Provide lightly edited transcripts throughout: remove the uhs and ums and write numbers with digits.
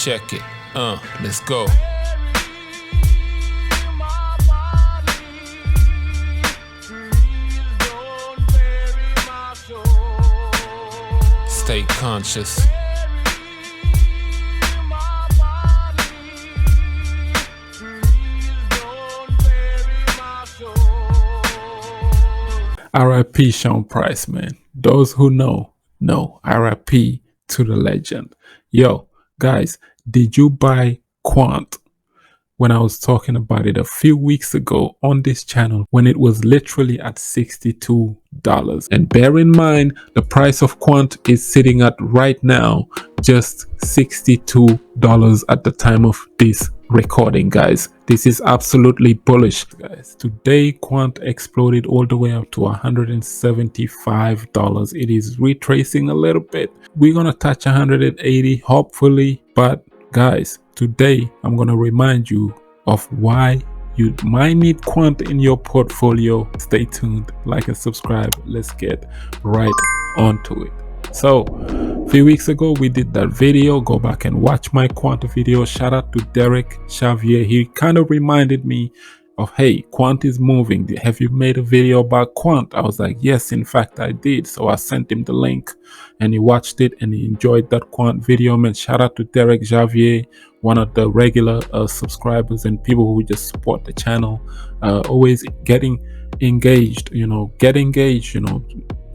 Check it. Let's go. Stay conscious. RIP Sean Price, man. Those who know. RIP to the legend. Yo, guys, did you buy Quant when I was talking about it a few weeks ago on this channel when it was literally at $62? And bear in mind, the price of Quant is sitting at right now just $62 at the time of this recording, guys. This is absolutely bullish, guys. Today Quant exploded all the way up to $175. It is retracing a little bit. We're gonna touch 180 hopefully, but guys, today I'm gonna remind you of why you might need Quant in your portfolio. Stay tuned, like and subscribe. Let's get right onto it. So a few weeks ago we did that video. Go back and watch my Quant video. Shout out to Derek Xavier. He kind of reminded me of, hey, Quant is moving. Have you made a video about Quant? I was like, yes, in fact I did. So I sent him the link and he watched it and he enjoyed that Quant video. Man, shout out to Derek Xavier, one of the regular subscribers and people who just support the channel, always getting engaged. Get engaged.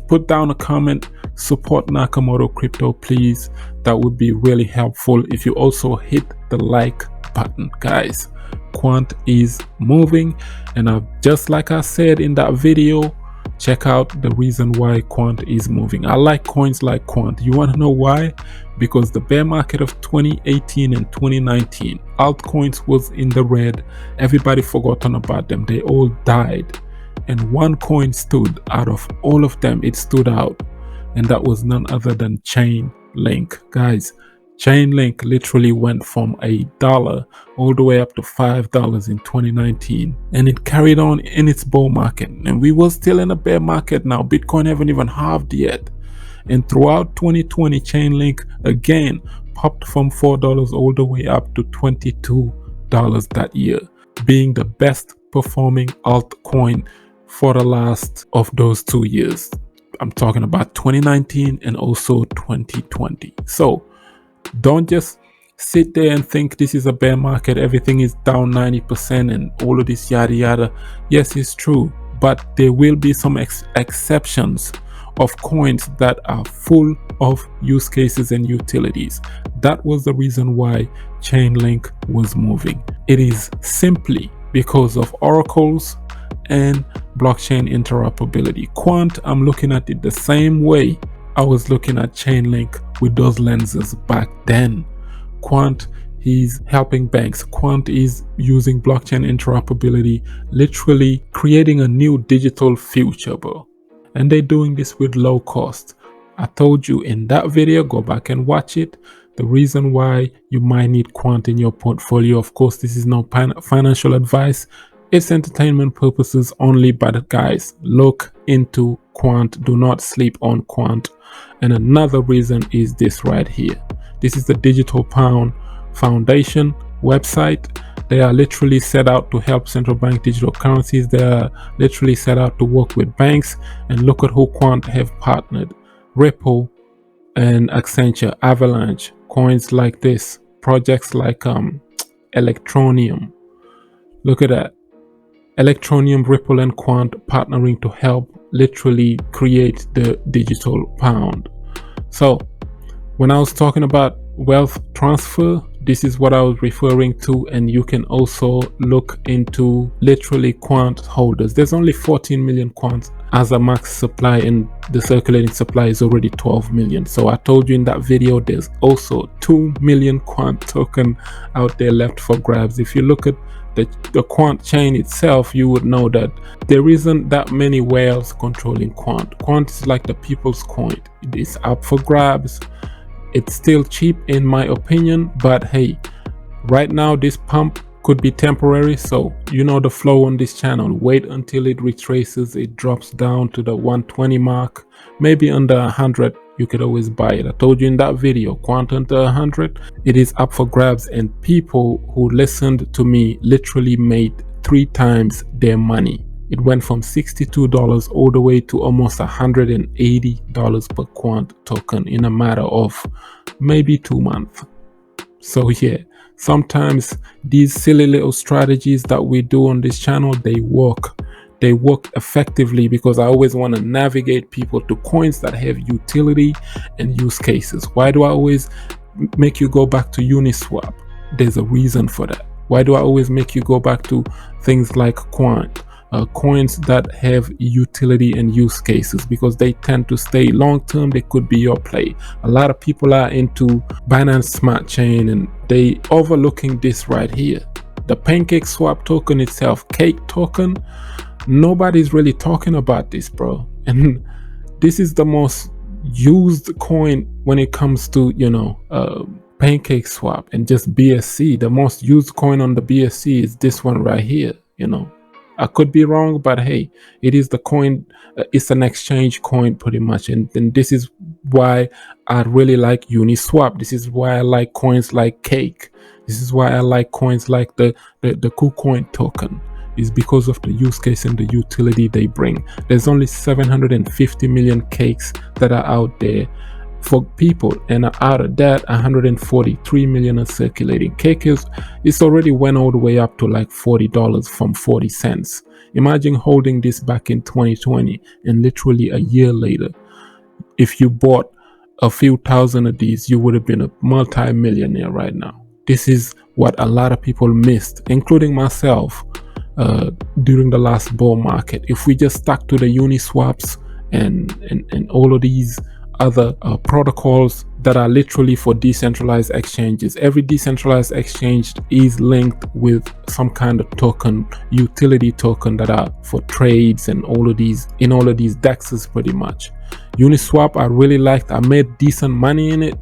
Put down a comment, support Nakamoto Crypto, please. That would be really helpful. If you also hit the like button, guys. Quant is moving, and just like I said in that video, check out the reason why Quant is moving. I like coins like Quant. You want to know why? Because the bear market of 2018 and 2019, altcoins was in the red. Everybody forgotten about them. They all died. And one coin stood out of all of them. It stood out, and that was none other than Chainlink. Guys, Chainlink literally went from $1 all the way up to $5 in 2019, and it carried on in its bull market, and we were still in a bear market. Now Bitcoin haven't even halved yet, and throughout 2020 Chainlink again popped from $4 all the way up to $22 that year, being the best performing altcoin for the last of those 2 years. I'm talking about 2019 and also 2020. So don't just sit there and think this is a bear market, everything is down 90% and all of this yada yada. Yes, it's true, but there will be some exceptions of coins that are full of use cases and utilities. That was the reason why Chainlink was moving. It is simply because of oracles and blockchain interoperability. Quant, I'm looking at it the same way I was looking at Chainlink with those lenses back then. Quant is helping banks. Quant is using blockchain interoperability, literally creating a new digital future, bro. And they're doing this with low cost. I told you in that video, go back and watch it. The reason why you might need Quant in your portfolio. Of course, this is no financial advice. It's entertainment purposes only, but guys, look into Quant. Do not sleep on Quant. And another reason is this right here. This is the Digital Pound Foundation website. They are literally set out to help central bank digital currencies. They are literally set out to work with banks. And look at who Quant have partnered. Ripple and Accenture, Avalanche, coins like this, projects like Electroneum. Look at that. Electroneum, Ripple and Quant partnering to help literally create the digital pound. So when I was talking about wealth transfer, this is what I was referring to, and you can also look into literally Quant holders. There's only 14 million Quants as a max supply, and the circulating supply is already 12 million. So I told you in that video there's also 2 million Quant token out there left for grabs. If you look at the Quant chain itself, you would know that there isn't that many whales controlling Quant. Quant is like the people's coin. It is up for grabs. It's still cheap in my opinion, but hey, right now this pump could be temporary. So you know the flow on this channel. Wait until it retraces, it drops down to the 120 mark, maybe under 100 you could always buy it. I told you in that video, Quant under 100, it is up for grabs, and people who listened to me literally made 3 times their money. It went from $62 all the way to almost $180 per Quant token in a matter of maybe 2 months. So yeah, sometimes these silly little strategies that we do on this channel, they work effectively, because I always want to navigate people to coins that have utility and use cases. Why do I always make you go back to Uniswap? There's a reason for that. Why do I always make you go back to things like Quant? Coins that have utility and use cases, because they tend to stay long term. They could be your play. A lot of people are into Binance Smart Chain, and they overlooking this right here, the Pancake Swap token itself, Cake token. Nobody's really talking about this, bro. And this is the most used coin when it comes to, Pancake Swap and just BSC. The most used coin on the BSC is this one right here. I could be wrong, but hey, it is the coin. It's an exchange coin pretty much. And this is why I really like Uniswap. This is why I like coins like Cake. This is why I like coins like the KuCoin token. Is because of the use case and the utility they bring. There's only 750 million cakes that are out there for people, and out of that 143 million are circulating. Cake it's already went all the way up to like $40 from 40 cents. Imagine holding this back in 2020, and literally a year later, if you bought a few thousand of these, you would have been a multi-millionaire right now. This is what a lot of people missed, including myself, during the last bull market. If we just stuck to the Uniswaps and all of these other protocols that are literally for decentralized exchanges. Every decentralized exchange is linked with some kind of token, utility token, that are for trades and all of these DEXs pretty much. Uniswap I really liked. I made decent money in it,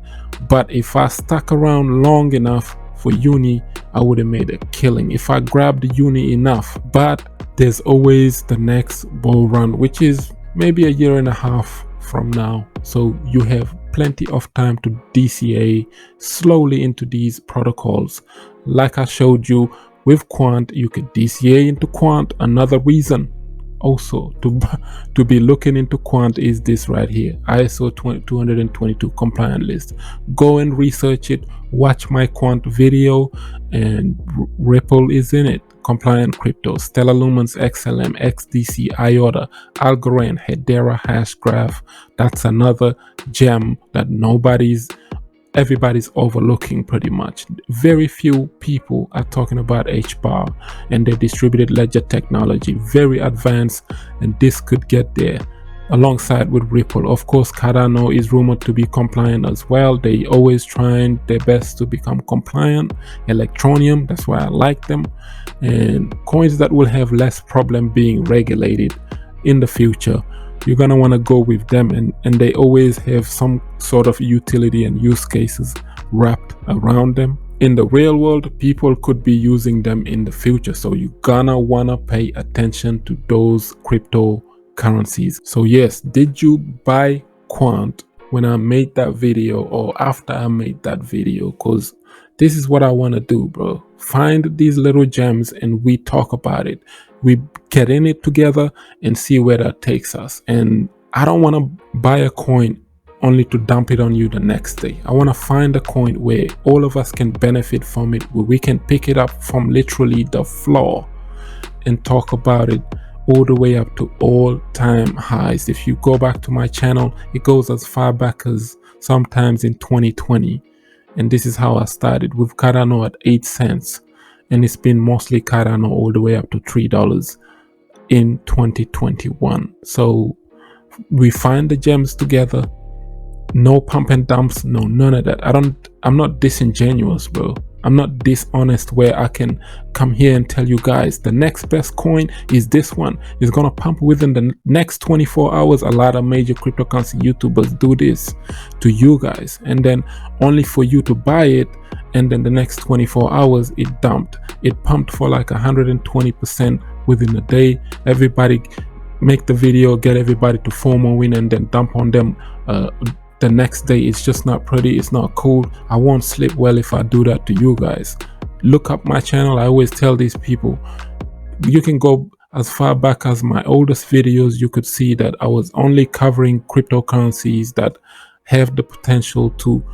but if I stuck around long enough for Uni, I would have made a killing if I grabbed Uni enough. But there's always the next bull run, which is maybe a year and a half from now. So you have plenty of time to DCA slowly into these protocols. Like I showed you with Quant, you could DCA into Quant. Another reason also to be looking into Quant is this right here, ISO 222 compliant list. Go and research it, watch my Quant video, and Ripple is in it. Compliant crypto, Stellar Lumens, XLM, XDC, IOTA, Algorand, Hedera, Hashgraph. That's another gem that everybody's overlooking pretty much. Very few people are talking about HBAR and their distributed ledger technology. Very advanced, and this could get there alongside with Ripple. Of course, Cardano is rumored to be compliant as well. They always trying their best to become compliant. Electroneum, that's why I like them. And coins that will have less problem being regulated in the future, you're gonna want to go with them, and they always have some sort of utility and use cases wrapped around them. In the real world, people could be using them in the future, so you're gonna want to pay attention to those cryptocurrencies. So yes, did you buy Quant when I made that video or after I made that video? Because this is what I want to do, bro. Find these little gems and we talk about it. We get in it together and see where that takes us. And I don't want to buy a coin only to dump it on you the next day. I want to find a coin where all of us can benefit from it, where we can pick it up from literally the floor and talk about it all the way up to all-time highs. If you go back to my channel, it goes as far back as sometimes in 2020. And this is how I started with Cardano at 8 cents. And it's been mostly Cardano all the way up to $3 in 2021. So we find the gems together. No pump and dumps, no, none of that. I'm not disingenuous, bro. I'm not dishonest where I can come here and tell you guys the next best coin is this one. It's gonna pump within the next 24 hours. A lot of major cryptocurrency YouTubers do this to you guys, and then only for you to buy it, and then the next 24 hours it dumped. It pumped for like 120% within a day. Everybody make the video, get everybody to FOMO in, and then dump on them the next day it's just not pretty, it's not cool. I won't sleep well if I do that to you guys. Look up my channel. I always tell these people, you can go as far back as my oldest videos. You could see that I was only covering cryptocurrencies that have the potential to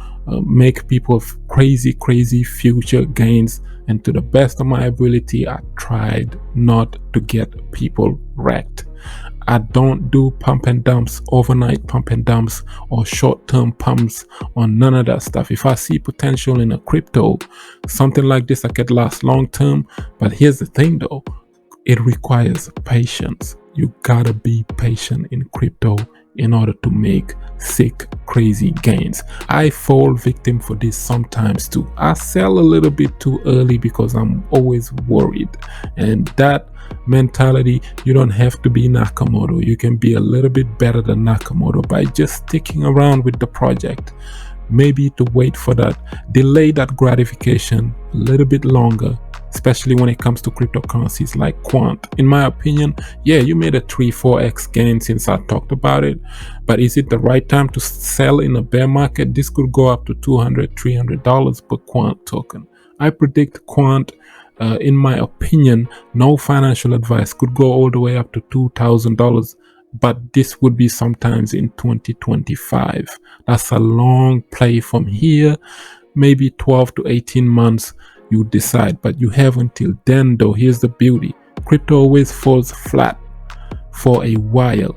make people crazy future gains, and to the best of my ability I tried not to get people wrecked. I don't do pump and dumps, overnight pump and dumps, or short-term pumps, or none of that stuff. If I see potential in a crypto, something like this, I could last long term. But here's the thing though, it requires patience. You gotta be patient in crypto in order to make sick, crazy gains. I fall victim for this sometimes too. I sell a little bit too early because I'm always worried. And that mentality, you don't have to be Nakamoto. You can be a little bit better than Nakamoto by just sticking around with the project. Maybe to wait for that, delay that gratification a little bit longer, especially when it comes to cryptocurrencies like Quant. In my opinion, yeah, you made a 3-4x gain since I talked about it, but is it the right time to sell in a bear market? This could go up to $200-$300 per Quant token. I predict Quant, in my opinion, no financial advice, could go all the way up to $2,000, but this would be sometimes in 2025. That's a long play from here, maybe 12 to 18 months. You decide, but you have until then though. Here's the beauty, crypto always falls flat for a while.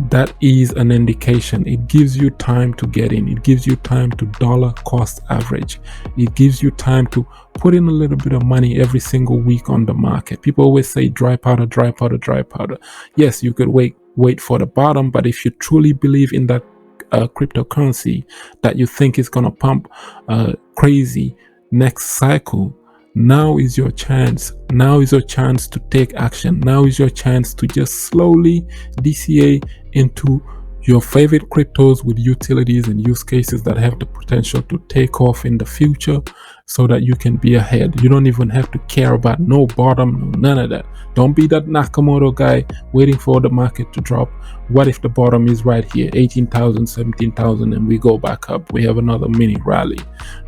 That is an indication. It gives you time to get in. It gives you time to dollar cost average. It gives you time to put in a little bit of money every single week on the market. People always say dry powder, dry powder, dry powder. Yes, you could wait for the bottom, but if you truly believe in that cryptocurrency that you think is gonna pump crazy next cycle, now is your chance. Now is your chance to take action. Now is your chance to just slowly DCA into your favorite cryptos with utilities and use cases that have the potential to take off in the future, so that you can be ahead. You don't even have to care about no bottom, no none of that. Don't be that Nakamoto guy waiting for the market to drop. What if the bottom is right here, 18,000, 17,000, and we go back up? We have another mini rally.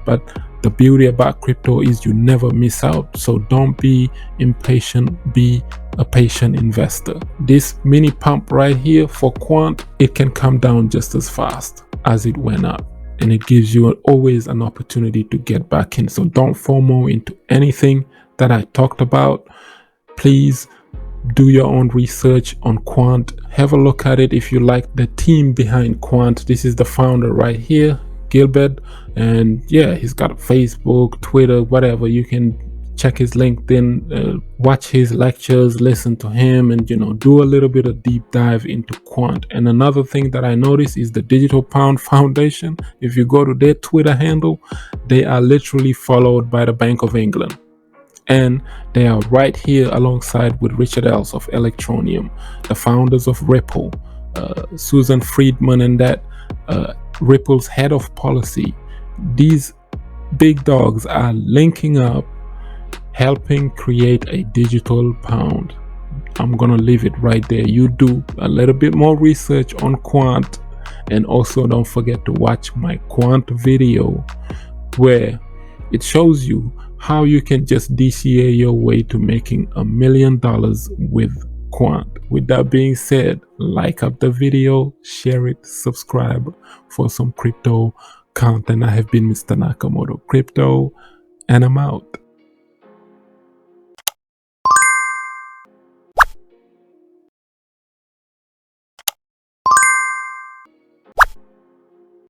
But the beauty about crypto is you never miss out. So don't be impatient, be a patient investor. This mini pump right here for Quant, it can come down just as fast as it went up, and it gives you always an opportunity to get back in. So don't FOMO into anything that I talked about. Please do your own research on Quant. Have a look at it if you like the team behind Quant. This is the founder right here, Gilbert, and yeah, he's got a Facebook, Twitter, whatever. You can check his LinkedIn, watch his lectures, listen to him, and do a little bit of deep dive into Quant. And another thing that I noticed is the Digital Pound Foundation. If you go to their Twitter handle, they are literally followed by the Bank of England, and they are right here alongside with Richard Els of Electroneum, the founders of Ripple, Susan Friedman, and that Ripple's head of policy. These big dogs are linking up, helping create a digital pound. I'm gonna leave it right there. You do a little bit more research on Quant, and also don't forget to watch my Quant video where it shows you how you can just DCA your way to making $1 million with Quant. With that being said, like up the video, share it, subscribe for some crypto content. I have been Mr. Nakamoto Crypto, and I'm out.